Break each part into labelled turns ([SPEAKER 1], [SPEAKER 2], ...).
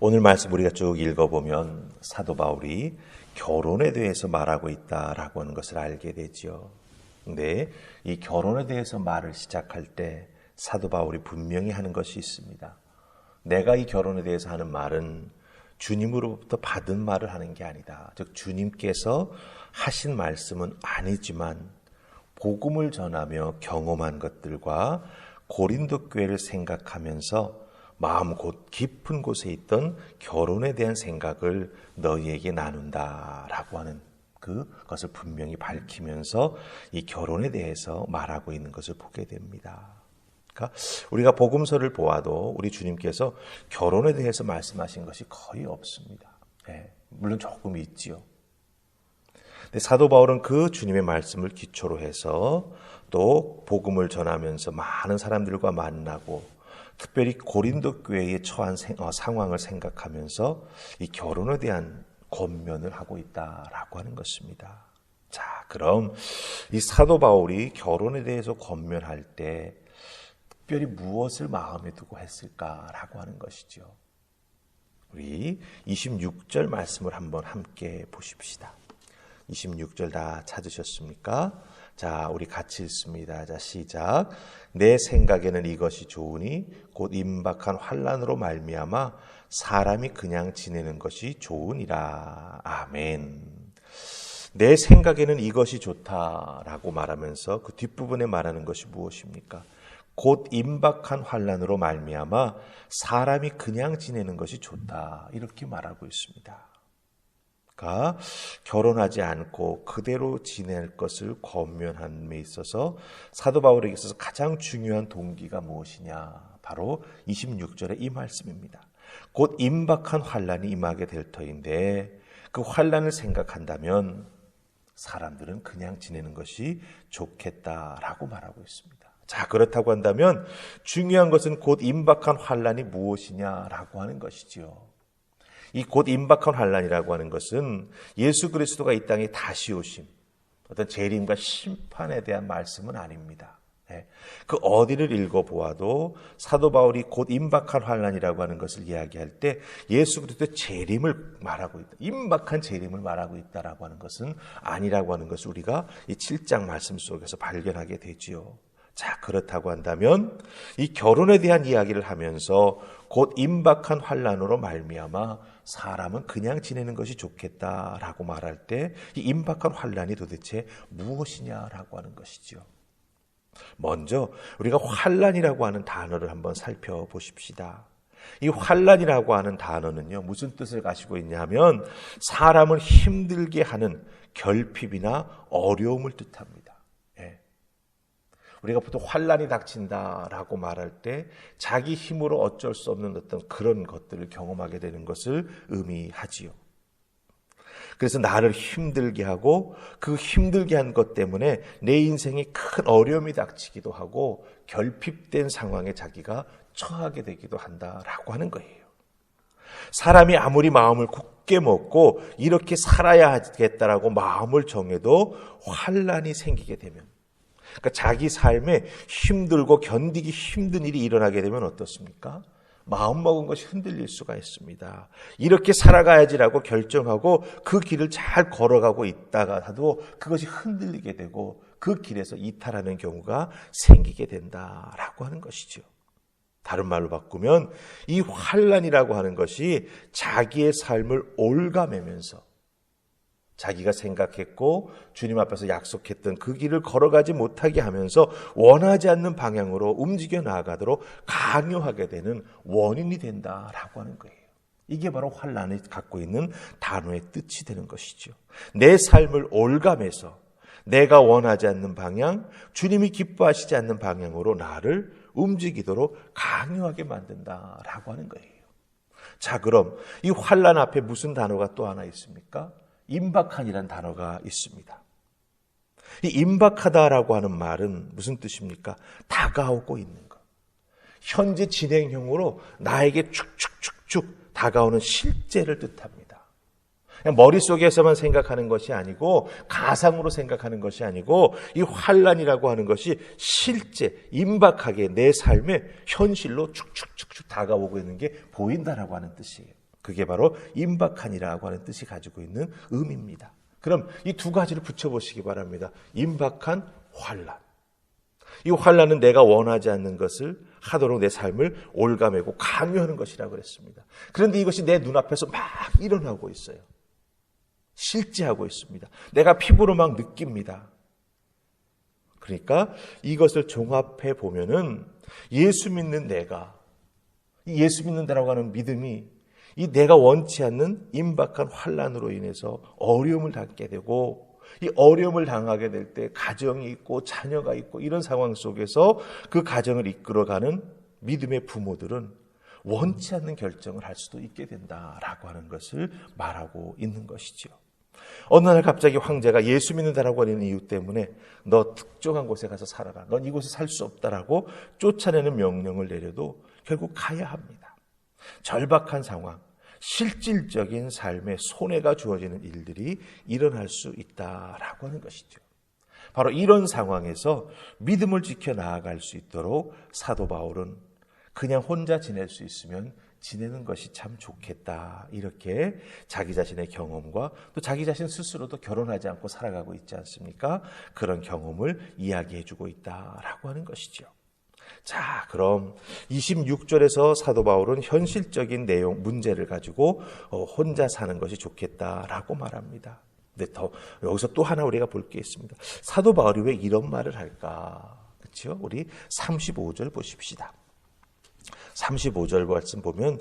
[SPEAKER 1] 오늘 말씀 우리가 쭉 읽어보면 사도 바울이 결혼에 대해서 말하고 있다라고 하는 것을 알게 되죠. 근데 이 결혼에 대해서 말을 시작할 때 사도 바울이 분명히 하는 것이 있습니다. 내가 이 결혼에 대해서 하는 말은 주님으로부터 받은 말을 하는 게 아니다. 즉 주님께서 하신 말씀은 아니지만 복음을 전하며 경험한 것들과 고린도 교회를 생각하면서 마음 곳 깊은 곳에 있던 결혼에 대한 생각을 너희에게 나눈다라고 하는 그것을 분명히 밝히면서 이 결혼에 대해서 말하고 있는 것을 보게 됩니다. 그러니까 우리가 복음서를 보아도 우리 주님께서 결혼에 대해서 말씀하신 것이 거의 없습니다. 물론 조금 있지요. 근데 사도 바울은 그 주님의 말씀을 기초로 해서 또 복음을 전하면서 많은 사람들과 만나고 특별히 고린도 교회에 처한 상황을 생각하면서 이 결혼에 대한 권면을 하고 있다라고 하는 것입니다. 자, 그럼 이 사도 바울이 결혼에 대해서 권면할 때 특별히 무엇을 마음에 두고 했을까라고 하는 것이죠. 우리 26절 말씀을 한번 함께 보십시다. 26절 다 찾으셨습니까? 자, 우리 같이 읽습니다. 자, 시작. 내 생각에는 이것이 좋으니 곧 임박한 환난으로 말미암아 사람이 그냥 지내는 것이 좋으니라. 아멘. 내 생각에는 이것이 좋다라고 말하면서 그 뒷부분에 말하는 것이 무엇입니까? 곧 임박한 환난으로 말미암아 사람이 그냥 지내는 것이 좋다. 이렇게 말하고 있습니다. 그러니까 결혼하지 않고 그대로 지낼 것을 권면함에 있어서 사도 바울에게 있어서 가장 중요한 동기가 무엇이냐? 바로 26절의 이 말씀입니다. 곧 임박한 환난이 임하게 될 터인데 그 환난을 생각한다면 사람들은 그냥 지내는 것이 좋겠다라고 말하고 있습니다. 자, 그렇다고 한다면 중요한 것은 곧 임박한 환난이 무엇이냐라고 하는 것이지요. 이 곧 임박한 환난이라고 하는 것은 예수 그리스도가 이 땅에 다시 오심, 어떤 재림과 심판에 대한 말씀은 아닙니다. 그 어디를 읽어보아도 사도 바울이 곧 임박한 환난이라고 하는 것을 이야기할 때 예수 그리스도의 재림을 말하고 있다. 임박한 재림을 말하고 있다라고 하는 것은 아니라고 하는 것을 우리가 이 7장 말씀 속에서 발견하게 되지요. 자, 그렇다고 한다면 이 결혼에 대한 이야기를 하면서 곧 임박한 환난으로 말미암아 사람은 그냥 지내는 것이 좋겠다라고 말할 때 이 임박한 환난이 도대체 무엇이냐라고 하는 것이죠. 먼저 우리가 환난이라고 하는 단어를 한번 살펴보십시다. 이 환난이라고 하는 단어는요, 무슨 뜻을 가지고 있냐면 사람을 힘들게 하는 결핍이나 어려움을 뜻합니다. 우리가 보통 환난이 닥친다라고 말할 때 자기 힘으로 어쩔 수 없는 어떤 그런 것들을 경험하게 되는 것을 의미하지요. 그래서 나를 힘들게 하고 그 힘들게 한 것 때문에 내 인생에 큰 어려움이 닥치기도 하고 결핍된 상황에 자기가 처하게 되기도 한다라고 하는 거예요. 사람이 아무리 마음을 굳게 먹고 이렇게 살아야 하겠다라고 마음을 정해도 환난이 생기게 되면, 그러니까 자기 삶에 힘들고 견디기 힘든 일이 일어나게 되면 어떻습니까? 마음먹은 것이 흔들릴 수가 있습니다. 이렇게 살아가야지라고 결정하고 그 길을 잘 걸어가고 있다가도 그것이 흔들리게 되고 그 길에서 이탈하는 경우가 생기게 된다라고 하는 것이죠. 다른 말로 바꾸면 이 환난이라고 하는 것이 자기의 삶을 올가매면서 자기가 생각했고 주님 앞에서 약속했던 그 길을 걸어가지 못하게 하면서 원하지 않는 방향으로 움직여 나아가도록 강요하게 되는 원인이 된다라고 하는 거예요. 이게 바로 환난이 갖고 있는 단어의 뜻이 되는 것이죠. 내 삶을 올가매서 내가 원하지 않는 방향, 주님이 기뻐하시지 않는 방향으로 나를 움직이도록 강요하게 만든다라고 하는 거예요. 자, 그럼 이 환난 앞에 무슨 단어가 또 하나 있습니까? 임박한이라는 단어가 있습니다. 이 임박하다라고 하는 말은 무슨 뜻입니까? 다가오고 있는 것. 현재 진행형으로 나에게 축축축축 다가오는 실제를 뜻합니다. 그냥 머릿속에서만 생각하는 것이 아니고 가상으로 생각하는 것이 아니고 이 환난이라고 하는 것이 실제 임박하게 내 삶에 현실로 축축축축 다가오고 있는 게 보인다라고 하는 뜻이에요. 그게 바로 임박한이라고 하는 뜻이 가지고 있는 의미입니다. 그럼 이 두 가지를 붙여보시기 바랍니다. 임박한, 환난. 이 환난은 내가 원하지 않는 것을 하도록 내 삶을 올가매고 강요하는 것이라고 그랬습니다. 그런데 이것이 내 눈앞에서 막 일어나고 있어요. 실제하고 있습니다. 내가 피부로 막 느낍니다. 그러니까 이것을 종합해 보면은 예수 믿는 내가, 이 예수 믿는다라고 하는 믿음이 이 내가 원치 않는 임박한 환난으로 인해서 어려움을 당게 되고, 이 어려움을 당하게 될 때 가정이 있고 자녀가 있고 이런 상황 속에서 그 가정을 이끌어가는 믿음의 부모들은 원치 않는 결정을 할 수도 있게 된다라고 하는 것을 말하고 있는 것이죠. 어느 날 갑자기 황제가 예수 믿는다라고 하는 이유 때문에 너 특정한 곳에 가서 살아라, 넌 이곳에 살 수 없다라고 쫓아내는 명령을 내려도 결국 가야 합니다. 절박한 상황, 실질적인 삶에 손해가 주어지는 일들이 일어날 수 있다라고 하는 것이죠. 바로 이런 상황에서 믿음을 지켜 나아갈 수 있도록 사도 바울은 그냥 혼자 지낼 수 있으면 지내는 것이 참 좋겠다, 이렇게 자기 자신의 경험과 또 자기 자신 스스로도 결혼하지 않고 살아가고 있지 않습니까? 그런 경험을 이야기해주고 있다라고 하는 것이죠. 자, 그럼 26절에서 사도 바울은 현실적인 내용, 문제를 가지고 혼자 사는 것이 좋겠다라고 말합니다. 근데 여기서 또 하나 우리가 볼 게 있습니다. 사도 바울이 왜 이런 말을 할까? 그렇죠? 우리 35절 보십시다. 35절 말씀 보면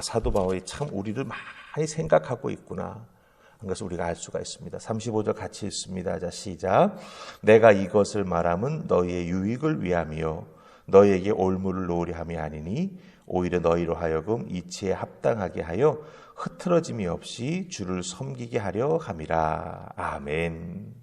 [SPEAKER 1] 사도 바울이 참 우리를 많이 생각하고 있구나 하는 것을 우리가 알 수가 있습니다. 35절 같이 읽습니다. 자, 시작. 내가 이것을 말함은 너희의 유익을 위함이요 너희에게 올무를 놓으려 함이 아니니 오히려 너희로 하여금 이치에 합당하게 하여 흐트러짐이 없이 주를 섬기게 하려 함이라. 아멘.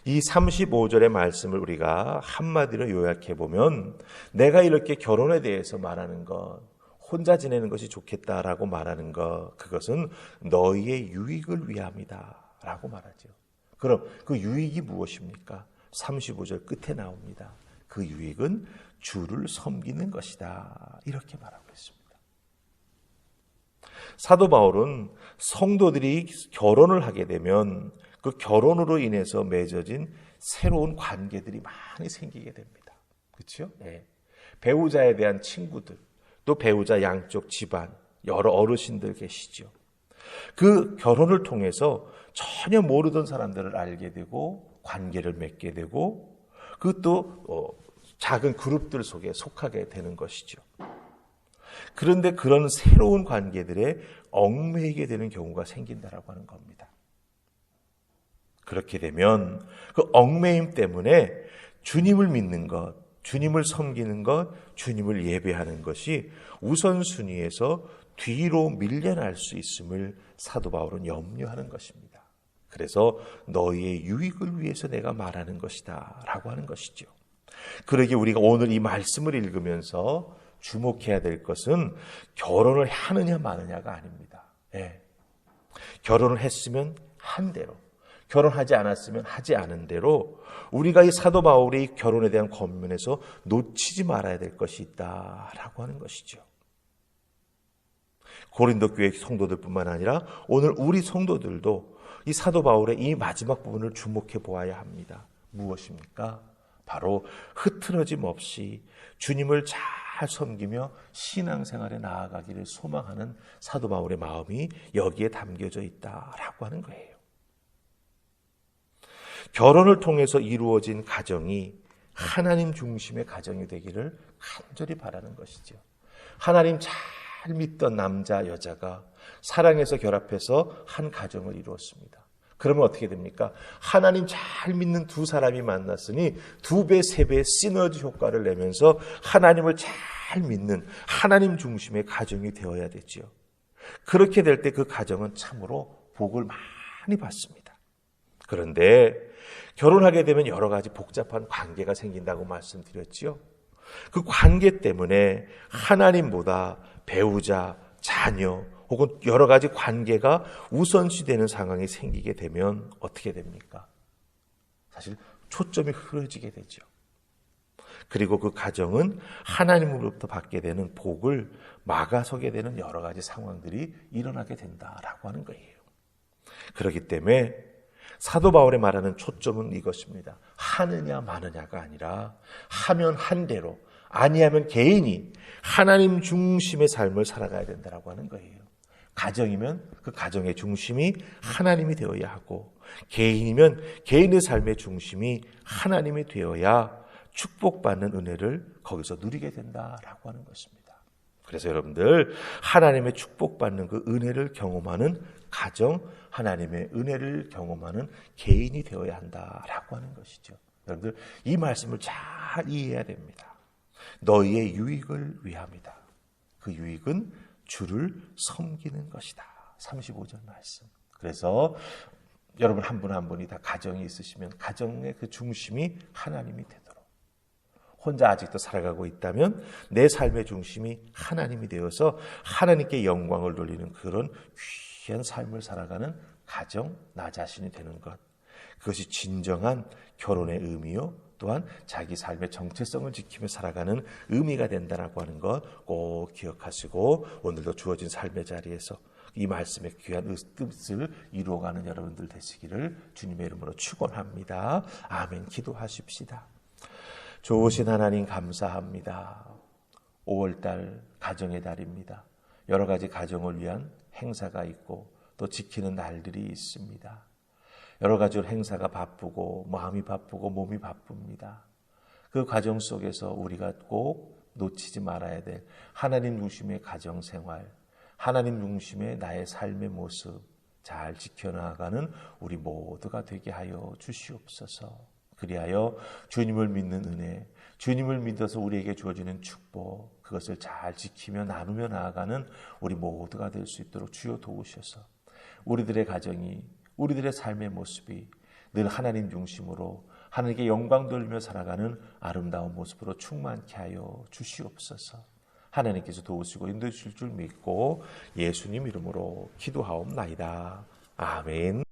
[SPEAKER 1] 이 35절의 말씀을 우리가 한마디로 요약해 보면 내가 이렇게 결혼에 대해서 말하는 것, 혼자 지내는 것이 좋겠다라고 말하는 것, 그것은 너희의 유익을 위함이다 라고 말하죠. 그럼 그 유익이 무엇입니까? 35절 끝에 나옵니다. 그 유익은 주를 섬기는 것이다, 이렇게 말하고 있습니다. 사도 바울은 성도들이 결혼을 하게 되면 그 결혼으로 인해서 맺어진 새로운 관계들이 많이 생기게 됩니다. 그렇죠? 네. 배우자에 대한 친구들, 또 배우자 양쪽 집안, 여러 어르신들 계시죠. 그 결혼을 통해서 전혀 모르던 사람들을 알게 되고 관계를 맺게 되고 그것도 작은 그룹들 속에 속하게 되는 것이죠. 그런데 그런 새로운 관계들에 얽매이게 되는 경우가 생긴다라고 하는 겁니다. 그렇게 되면 그 얽매임 때문에 주님을 믿는 것, 주님을 섬기는 것, 주님을 예배하는 것이 우선순위에서 뒤로 밀려날 수 있음을 사도 바울은 염려하는 것입니다. 그래서 너희의 유익을 위해서 내가 말하는 것이다 라고 하는 것이죠. 그러기에 우리가 오늘 이 말씀을 읽으면서 주목해야 될 것은 결혼을 하느냐 마느냐가 아닙니다. 예. 결혼을 했으면 한 대로, 결혼하지 않았으면 하지 않은 대로 우리가 이 사도 바울이 결혼에 대한 권면에서 놓치지 말아야 될 것이 있다라고 하는 것이죠. 고린도 교회 성도들뿐만 아니라 오늘 우리 성도들도 이 사도 바울의 이 마지막 부분을 주목해 보아야 합니다. 무엇입니까? 바로 흐트러짐 없이 주님을 잘 섬기며 신앙생활에 나아가기를 소망하는 사도 바울의 마음이 여기에 담겨져 있다라고 하는 거예요. 결혼을 통해서 이루어진 가정이 하나님 중심의 가정이 되기를 간절히 바라는 것이죠. 하나님 잘 믿던 남자, 여자가 사랑해서 결합해서 한 가정을 이루었습니다. 그러면 어떻게 됩니까? 하나님 잘 믿는 두 사람이 만났으니 2배, 3배의 시너지 효과를 내면서 하나님을 잘 믿는 하나님 중심의 가정이 되어야 되죠. 그렇게 될 때 그 가정은 참으로 복을 많이 받습니다. 그런데 결혼하게 되면 여러 가지 복잡한 관계가 생긴다고 말씀드렸죠. 그 관계 때문에 하나님보다 배우자, 자녀 혹은 여러 가지 관계가 우선시되는 상황이 생기게 되면 어떻게 됩니까? 사실 초점이 흐려지게 되죠. 그리고 그 가정은 하나님으로부터 받게 되는 복을 막아서게 되는 여러 가지 상황들이 일어나게 된다라고 하는 거예요. 그렇기 때문에 사도 바울이 말하는 초점은 이것입니다. 하느냐 마느냐가 아니라 하면 한 대로, 아니하면 개인이 하나님 중심의 삶을 살아가야 된다라고 하는 거예요. 가정이면 그 가정의 중심이 하나님이 되어야 하고, 개인이면 개인의 삶의 중심이 하나님이 되어야 축복받는 은혜를 거기서 누리게 된다라고 하는 것입니다. 그래서 여러분들, 하나님의 축복받는 그 은혜를 경험하는 가정, 하나님의 은혜를 경험하는 개인이 되어야 한다라고 하는 것이죠. 여러분들, 이 말씀을 잘 이해해야 됩니다. 너희의 유익을 위함이다. 그 유익은 주를 섬기는 것이다. 35절 말씀. 그래서 여러분 한 분 한 분이 다 가정이 있으시면 가정의 그 중심이 하나님이 되도록, 혼자 아직도 살아가고 있다면 내 삶의 중심이 하나님이 되어서 하나님께 영광을 돌리는 그런 귀한 삶을 살아가는 가정, 나 자신이 되는 것, 그것이 진정한 결혼의 의미요, 또한 자기 삶의 정체성을 지키며 살아가는 의미가 된다라고 하는 것 꼭 기억하시고, 오늘도 주어진 삶의 자리에서 이 말씀의 귀한 뜻을 이루어가는 여러분들 되시기를 주님의 이름으로 축원합니다. 아멘. 기도하십시다. 좋으신 하나님 감사합니다. 5월달 가정의 달입니다. 여러 가지 가정을 위한 행사가 있고 또 지키는 날들이 있습니다. 여러 가지 행사가 바쁘고 마음이 바쁘고 몸이 바쁩니다. 그 과정 속에서 우리가 꼭 놓치지 말아야 될 하나님 중심의 가정생활, 하나님 중심의 나의 삶의 모습 잘 지켜나가는 우리 모두가 되게 하여 주시옵소서. 그리하여 주님을 믿는 은혜, 주님을 믿어서 우리에게 주어지는 축복, 그것을 잘 지키며 나누며 나아가는 우리 모두가 될 수 있도록 주여 도우셔서 우리들의 가정이, 우리들의 삶의 모습이 늘 하나님 중심으로 하나님께 영광 돌리며 살아가는 아름다운 모습으로 충만케 하여 주시옵소서. 하나님께서 도우시고 인도해 주실 줄 믿고 예수님 이름으로 기도하옵나이다. 아멘.